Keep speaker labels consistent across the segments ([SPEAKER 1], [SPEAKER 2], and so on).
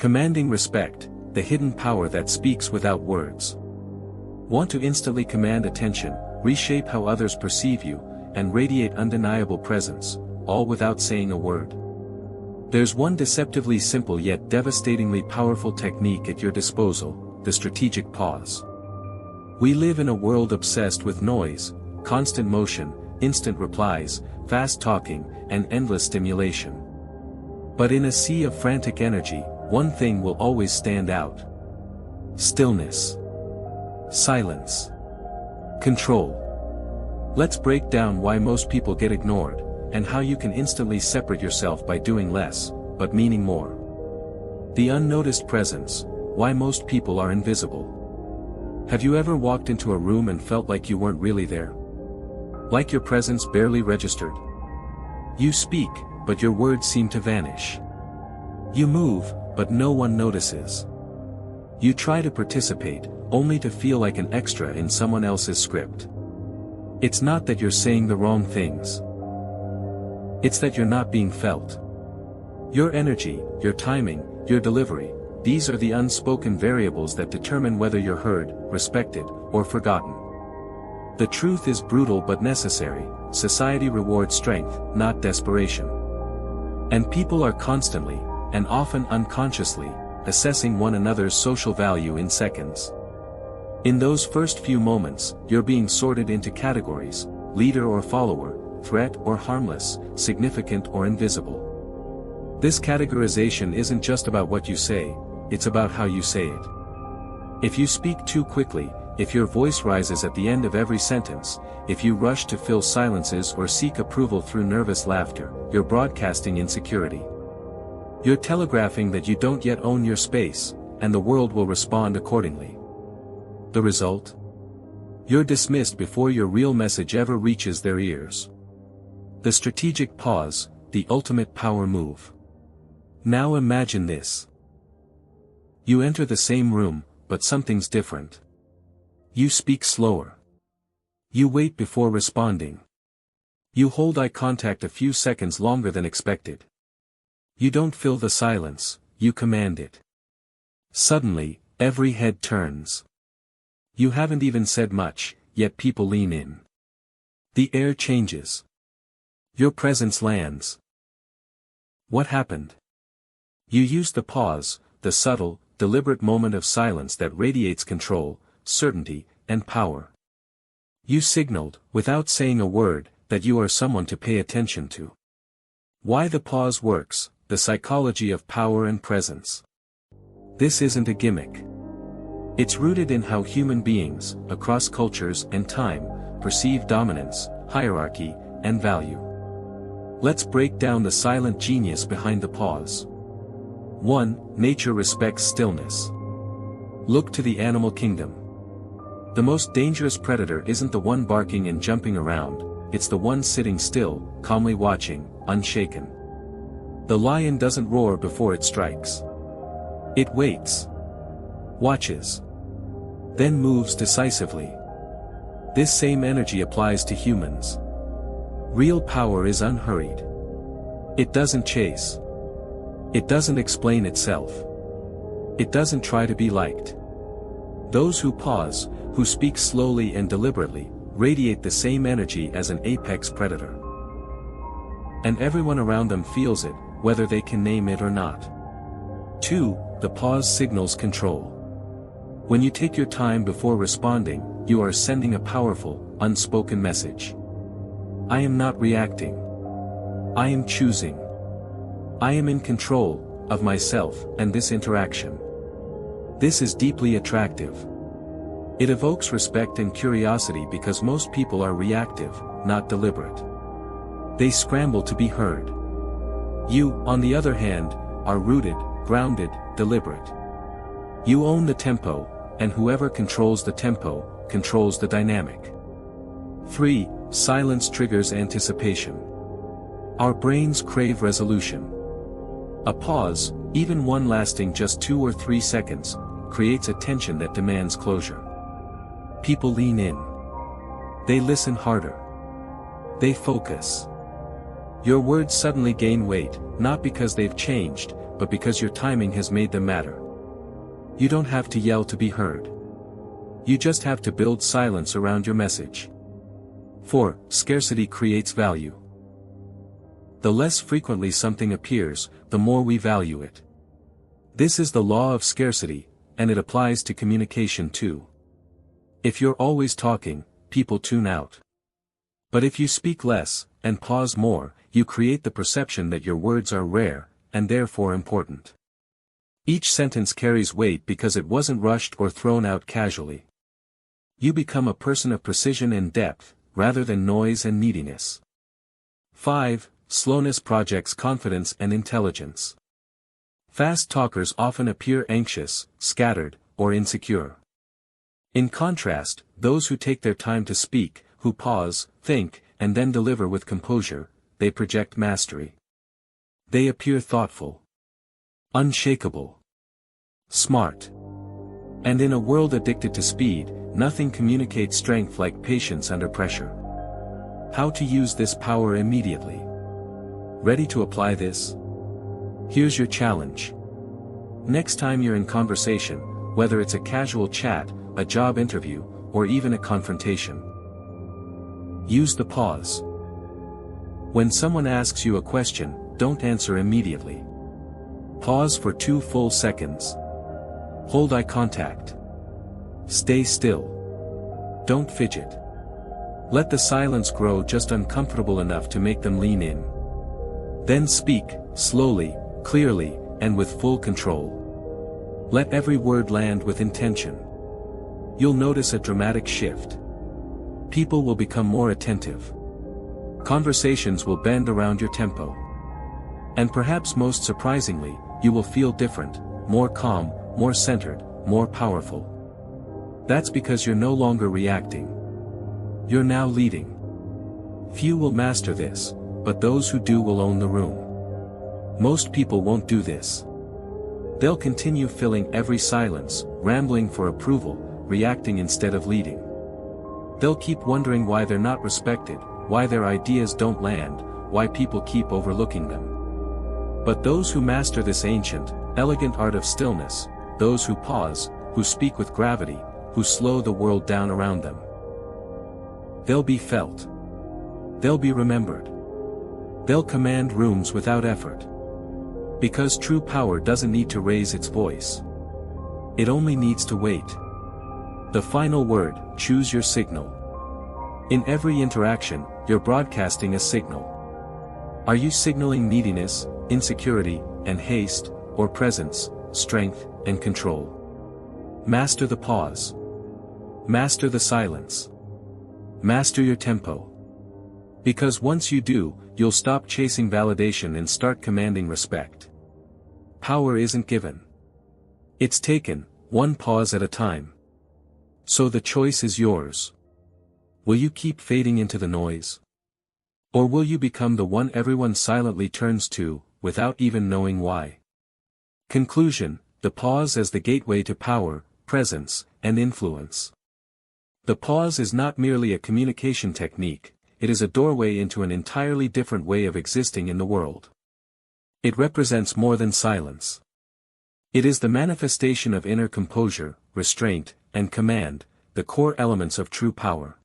[SPEAKER 1] Commanding respect, the hidden power that speaks without words. Want to instantly command attention, reshape how others perceive you, and radiate undeniable presence, all without saying a word. There's one deceptively simple yet devastatingly powerful technique at your disposal, the strategic pause. We live in a world obsessed with noise, constant motion, instant replies, fast talking, and endless stimulation. But in a sea of frantic energy, one thing will always stand out. Stillness. Silence. Control. Let's break down why most people get ignored, and how you can instantly separate yourself by doing less, but meaning more. The unnoticed presence, why most people are invisible. Have you ever walked into a room and felt like you weren't really there? Like your presence barely registered? You speak, but your words seem to vanish. You move, but no one notices. You try to participate, only to feel like an extra in someone else's script. It's not that you're saying the wrong things. It's that you're not being felt. Your energy, your timing, your delivery, these are the unspoken variables that determine whether you're heard, respected, or forgotten. The truth is brutal but necessary. Society rewards strength, not desperation. And people are constantly, and often unconsciously, assessing one another's social value in seconds. In those first few moments, you're being sorted into categories: leader or follower, threat or harmless, significant or invisible. This categorization isn't just about what you say, it's about how you say it. If you speak too quickly, if your voice rises at the end of every sentence, if you rush to fill silences or seek approval through nervous laughter, you're broadcasting insecurity. You're telegraphing that you don't yet own your space, and the world will respond accordingly. The result? You're dismissed before your real message ever reaches their ears. The strategic pause, the ultimate power move. Now imagine this. You enter the same room, but something's different. You speak slower. You wait before responding. You hold eye contact a few seconds longer than expected. You don't fill the silence, you command it. Suddenly, every head turns. You haven't even said much, yet people lean in. The air changes. Your presence lands. What happened? You used the pause, the subtle, deliberate moment of silence that radiates control, certainty, and power. You signaled, without saying a word, that you are someone to pay attention to. Why the pause works, the psychology of power and presence. This isn't a gimmick. It's rooted in how human beings, across cultures and time, perceive dominance, hierarchy, and value. Let's break down the silent genius behind the pause. 1. Nature respects stillness. Look to the animal kingdom. The most dangerous predator isn't the one barking and jumping around, it's the one sitting still, calmly watching, unshaken. The lion doesn't roar before it strikes. It waits. Watches. Then moves decisively. This same energy applies to humans. Real power is unhurried. It doesn't chase. It doesn't explain itself. It doesn't try to be liked. Those who pause, who speak slowly and deliberately, radiate the same energy as an apex predator. And everyone around them feels it, whether they can name it or not. 2. The pause signals control. When you take your time before responding, you are sending a powerful, unspoken message. I am not reacting. I am choosing. I am in control of myself and this interaction. This is deeply attractive. It evokes respect and curiosity because most people are reactive, not deliberate. They scramble to be heard. You, on the other hand, are rooted, grounded, deliberate. You own the tempo, and whoever controls the tempo, controls the dynamic. 3. Silence triggers anticipation. Our brains crave resolution. A pause, even one lasting just 2 or 3 seconds, creates a tension that demands closure. People lean in. They listen harder. They focus. Your words suddenly gain weight, not because they've changed, but because your timing has made them matter. You don't have to yell to be heard. You just have to build silence around your message. 4. Scarcity creates value. The less frequently something appears, the more we value it. This is the law of scarcity, and it applies to communication too. If you're always talking, people tune out. But if you speak less, and pause more, you create the perception that your words are rare, and therefore important. Each sentence carries weight because it wasn't rushed or thrown out casually. You become a person of precision and depth, rather than noise and neediness. 5. Slowness projects confidence and intelligence. Fast talkers often appear anxious, scattered, or insecure. In contrast, those who take their time to speak, who pause, think, and then deliver with composure, they project mastery. They appear thoughtful, unshakable, smart. And in a world addicted to speed, nothing communicates strength like patience under pressure. How to use this power immediately? Ready to apply this? Here's your challenge. Next time you're in conversation, whether it's a casual chat, a job interview, or even a confrontation, use the pause. When someone asks you a question, don't answer immediately. Pause for 2 full seconds. Hold eye contact. Stay still. Don't fidget. Let the silence grow just uncomfortable enough to make them lean in. Then speak, slowly, clearly, and with full control. Let every word land with intention. You'll notice a dramatic shift. People will become more attentive. Conversations will bend around your tempo. And perhaps most surprisingly, you will feel different, more calm, more centered, more powerful. That's because you're no longer reacting. You're now leading. Few will master this, but those who do will own the room. Most people won't do this. They'll continue filling every silence, rambling for approval, reacting instead of leading. They'll keep wondering why they're not respected, why their ideas don't land, why people keep overlooking them. But those who master this ancient, elegant art of stillness, those who pause, who speak with gravity, who slow the world down around them, they'll be felt. They'll be remembered. They'll command rooms without effort. Because true power doesn't need to raise its voice. It only needs to wait. The final word, choose your signal. In every interaction, you're broadcasting a signal. Are you signaling neediness, insecurity, and haste, or presence, strength, and control? Master the pause. Master the silence. Master your tempo. Because once you do, you'll stop chasing validation and start commanding respect. Power isn't given. It's taken, one pause at a time. So the choice is yours. Will you keep fading into the noise? Or will you become the one everyone silently turns to, without even knowing why? Conclusion: the pause as the gateway to power, presence, and influence. The pause is not merely a communication technique, it is a doorway into an entirely different way of existing in the world. It represents more than silence. It is the manifestation of inner composure, restraint, and command, the core elements of true power.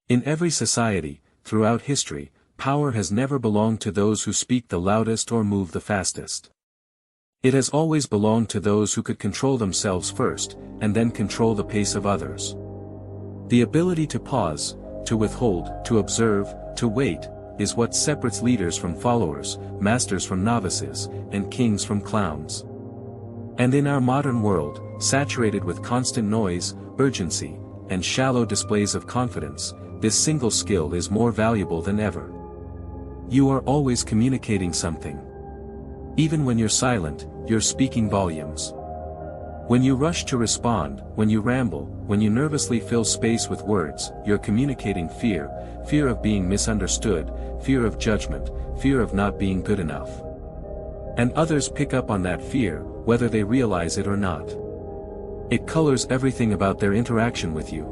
[SPEAKER 1] In every society, throughout history, power has never belonged to those who speak the loudest or move the fastest. It has always belonged to those who could control themselves first, and then control the pace of others. The ability to pause, to withhold, to observe, to wait, is what separates leaders from followers, masters from novices, and kings from clowns. And in our modern world, saturated with constant noise, urgency, and shallow displays of confidence, this single skill is more valuable than ever. You are always communicating something. Even when you're silent, you're speaking volumes. When you rush to respond, when you ramble, when you nervously fill space with words, you're communicating fear, fear of being misunderstood, fear of judgment, fear of not being good enough. And others pick up on that fear, whether they realize it or not. It colors everything about their interaction with you.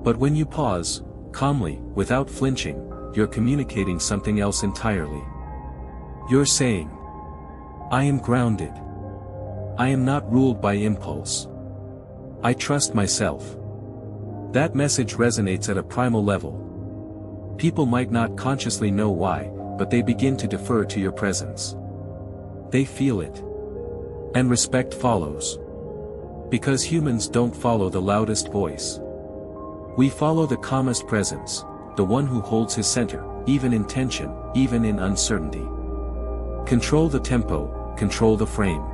[SPEAKER 1] But when you pause, calmly, without flinching, you're communicating something else entirely. You're saying, I am grounded. I am not ruled by impulse. I trust myself. That message resonates at a primal level. People might not consciously know why, but they begin to defer to your presence. They feel it. And respect follows. Because humans don't follow the loudest voice. We follow the calmest presence, the one who holds his center, even in tension, even in uncertainty. Control the tempo, control the frame.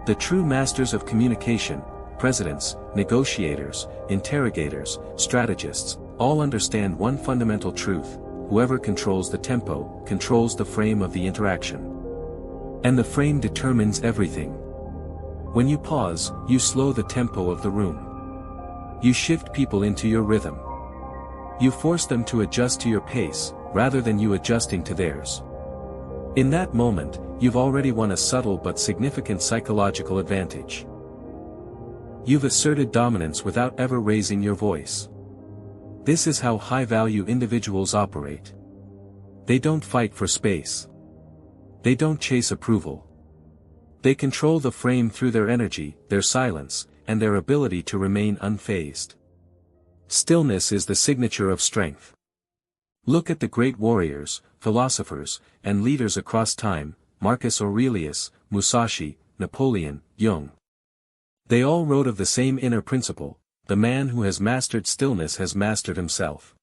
[SPEAKER 1] The true masters of communication, presidents, negotiators, interrogators, strategists, all understand one fundamental truth: whoever controls the tempo, controls the frame of the interaction. And the frame determines everything. When you pause, you slow the tempo of the room. You shift people into your rhythm. You force them to adjust to your pace, rather than you adjusting to theirs. In that moment, you've already won a subtle but significant psychological advantage. You've asserted dominance without ever raising your voice. This is how high-value individuals operate. They don't fight for space. They don't chase approval. They control the frame through their energy, their silence, and their ability to remain unfazed. Stillness is the signature of strength. Look at the great warriors, philosophers, and leaders across time: Marcus Aurelius, Musashi, Napoleon, Jung. They all wrote of the same inner principle: the man who has mastered stillness has mastered himself.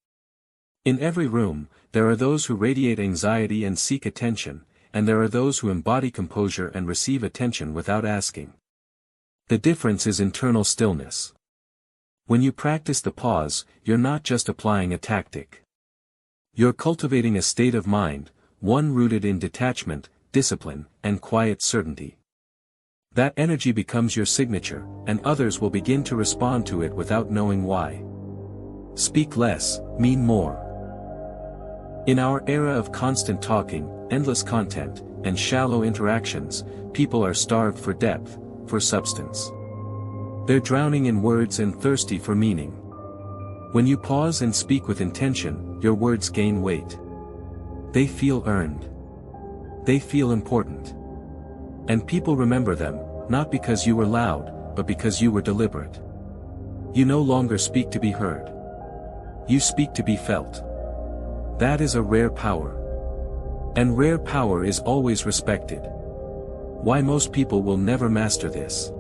[SPEAKER 1] In every room, there are those who radiate anxiety and seek attention, and there are those who embody composure and receive attention without asking. The difference is internal stillness. When you practice the pause, you're not just applying a tactic. You're cultivating a state of mind, one rooted in detachment, discipline, and quiet certainty. That energy becomes your signature, and others will begin to respond to it without knowing why. Speak less, mean more. In our era of constant talking, endless content, and shallow interactions, people are starved for depth, for substance. They're drowning in words and thirsty for meaning. When you pause and speak with intention, your words gain weight. They feel earned. They feel important. And people remember them, not because you were loud, but because you were deliberate. You no longer speak to be heard. You speak to be felt. That is a rare power. And rare power is always respected. Why most people will never master this?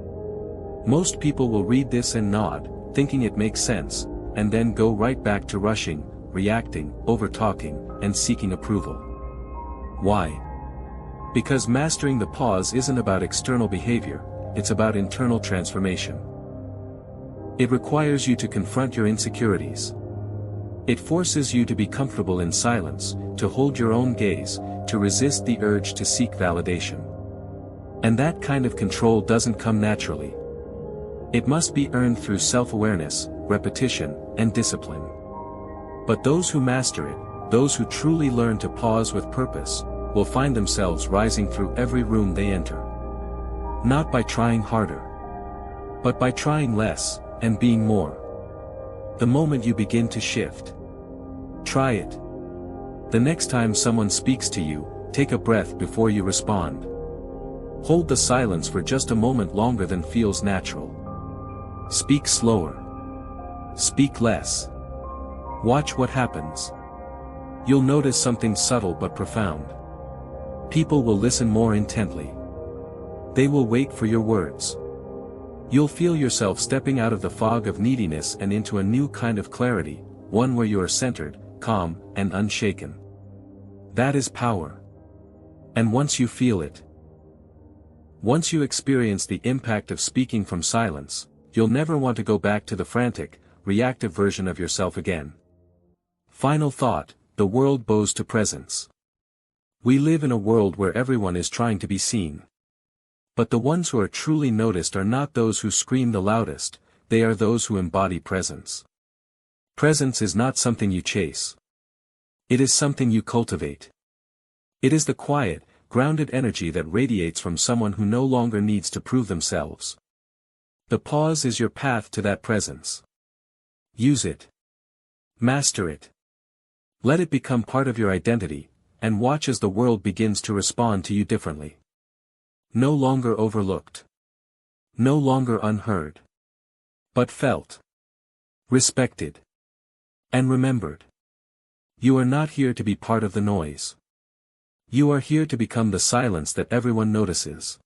[SPEAKER 1] Most people will read this and nod, thinking it makes sense, and then go right back to rushing, reacting, over-talking, and seeking approval. Why? Because mastering the pause isn't about external behavior, it's about internal transformation. It requires you to confront your insecurities. It forces you to be comfortable in silence, to hold your own gaze, to resist the urge to seek validation. And that kind of control doesn't come naturally. It must be earned through self-awareness, repetition, and discipline. But those who master it, those who truly learn to pause with purpose, will find themselves rising through every room they enter. Not by trying harder, but by trying less, and being more. The moment you begin to shift. Try it. The next time someone speaks to you, take a breath before you respond. Hold the silence for just a moment longer than feels natural. Speak slower. Speak less. Watch what happens. You'll notice something subtle but profound. People will listen more intently. They will wait for your words. You'll feel yourself stepping out of the fog of neediness and into a new kind of clarity, one where you are centered, calm, and unshaken. That is power. And once you feel it, once you experience the impact of speaking from silence, you'll never want to go back to the frantic, reactive version of yourself again. Final thought: the world bows to presence. We live in a world where everyone is trying to be seen. But the ones who are truly noticed are not those who scream the loudest, they are those who embody presence. Presence is not something you chase. It is something you cultivate. It is the quiet, grounded energy that radiates from someone who no longer needs to prove themselves. The pause is your path to that presence. Use it. Master it. Let it become part of your identity, and watch as the world begins to respond to you differently. No longer overlooked. No longer unheard. But felt. Respected. And remembered. You are not here to be part of the noise. You are here to become the silence that everyone notices.